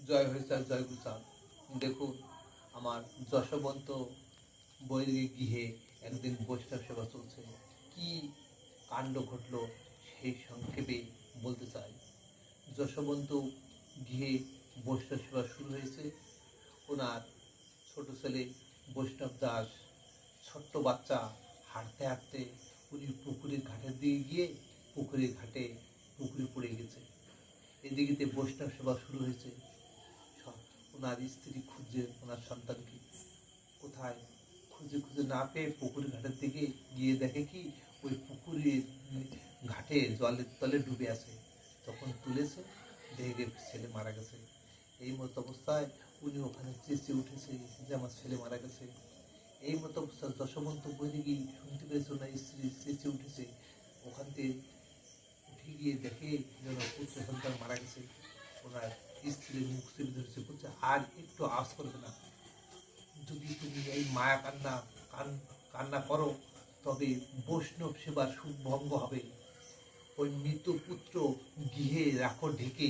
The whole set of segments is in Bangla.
জয় হরিচাঁদ, জয় গুরুচাঁদ। দেখুন, আমার যশবন্ত বৈদিক গৃহে একদিন বৈষ্ণব সেবা চলছে। কি কাণ্ড ঘটল সেই সংক্ষেপে বলতে চাই। যশবন্ত গৃহে বৈষ্ণব সেবা শুরু হয়েছে। ওনার ছোট ছেলে বৈষ্ণব দাস, ছোট্ট বাচ্চা, হাঁটতে হাঁটতে উনি পুকুরের ঘাটের দিকে গিয়ে পুকুরে পড়ে গেছে। এদিকে বৈষ্ণব সেবা শুরু হয়েছে। ওনার স্ত্রী খুঁজছে ওনার সন্তানকে, কোথায় খুঁজে খুঁজে না পেয়ে পুকুর ঘাটের দিকে গিয়ে দেখে কি ওই পুকুরের ঘাটে জলের তলে ডুবে আছে। তখন তুলেছে, দেখে ছেলে মারা গেছে। এই মতো অবস্থায় উনি ওখানে চেঁচিয়ে উঠেছে যে আমার ছেলে মারা গেছে। এই মতো অবস্থায় যশবন্ত বৈদিকী শুনতে পেয়েছে ওনার স্ত্রী চেঁচিয়ে উঠেছে। ওখান থেকে উঠে গিয়ে দেখে যেন পুত্র সন্তান মারা গেছে। ওনার স্ত্রীর মুখ চেপে ধরেছে, বলছে আর একটু আওয়াজ করবে না। যদি তুমি এই মায়া কান্না করো তবে বৈষ্ণব সেবার সুখ ভঙ্গ হবে। ওই মৃত পুত্র গৃহে রাখো ঢেকে।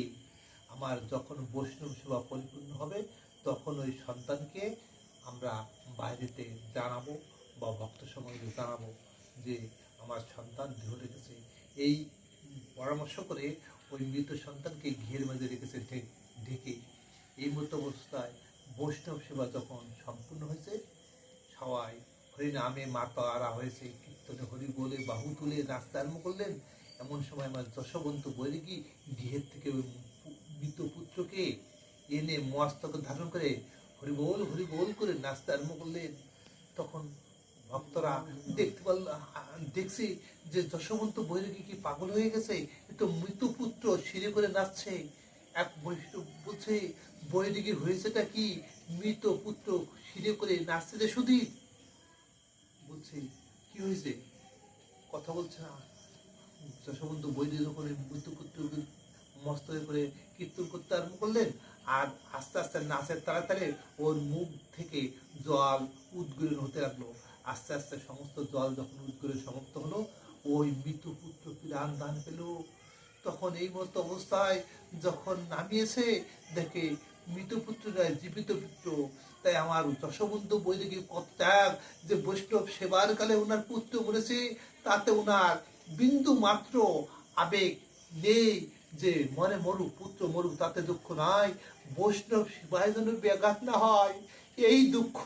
আমার যখন বৈষ্ণব সেবা পরিপূর্ণ হবে তখন ওই সন্তানকে আমরা বাইরেতে জানাবো বা ভক্ত সমাজে জানাবো যে আমার সন্তান দেহ রেখেছে। এই পরামর্শ করে ওই মৃত সন্তানকে ঘিয়ের মাঝে রেখেছে ঢেকে। এই মতো অবস্থায় বৈষ্ণব সেবা যখন সম্পূর্ণ হয়েছে, সবাই হরিনামে মাতারা হয়েছে, কীর্তনে হরি বলে বাহু তুলে নাচতে আরম্ভ করলেন। এমন সময় আমার যশবন্ত বৈরাগী গৃহের থেকে ওই মৃত পুত্রকে এনে মস্তক ধারণ করে হরি বল করে নাচতে আরম্ভ করলেন। তখন ভক্তরা দেখছি যে যশবন্ত বৈরাগী কি পাগল হয়ে গেছে, তো মৃত পুত্র সিঁড়ে করে নাচছে। এক বৈষ্ণব বলছে, বৈরাগীর হয়েছেটা কি? মৃত পুত্র সিঁড়ে করে নাচছে যে শুধু। বলছে কি হয়েছে, কথা বলছে না। যশবন্ত বৈরাগী যখন মৃত পুত্রকে মস্তকে করে কীর্তন করতে আরম্ভ করলেন, আর আস্তে আস্তে নাচের তাড়াতাড়ি ওর মুখ থেকে জল উদ্গীরণ হতে লাগলো। আস্তে আস্তে সমস্ত জল যখন উদ্গীরণ সমাপ্ত হলো, ওই মৃত পুত্র প্রাণ দান পেল। তখন এই মতো অবস্থায় যখন নামিয়েছে, দেখে মৃত পুত্র নয়, জীবিত পুত্র। তাই আমার যশবন্ত বৈরাগী কত ত্যাগ, যে বৈষ্ণব সেবার কালে ওনার পুত্র মরেছে, তাতে ওনার বিন্দু মাত্র আবেগ নেই যে মনে মরুক, পুত্র মরুক, তাতে দুঃখ নাই। বৈষ্ণব সেবায় যেন ব্যাঘাত না হয়, এই দুঃখ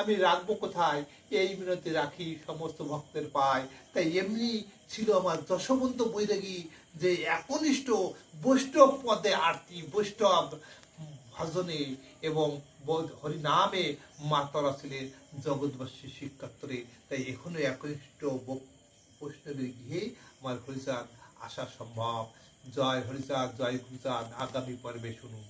আমি রাখবো কোথায়? এই মিনতি রাখি সমস্ত ভক্তের পায়। তাই এমনি ছিল আমার যশবন্ত বৈরাগী, যে একনিষ্ঠ বৈষ্ণব পদে আরতি, বৈষ্ণব ভজনে এবং হরিনামে মাতারা ছিলেন জগৎবাসী শিক্ষাত্তরে। তাই এখনো একনিষ্ঠ বৈষ্ণবের গৃহে আমার হরিচাঁদ আসা সম্ভব। জয় হরিচাঁদ, জয় গুরুচাঁদ। আগামী পর্বে শুনুন।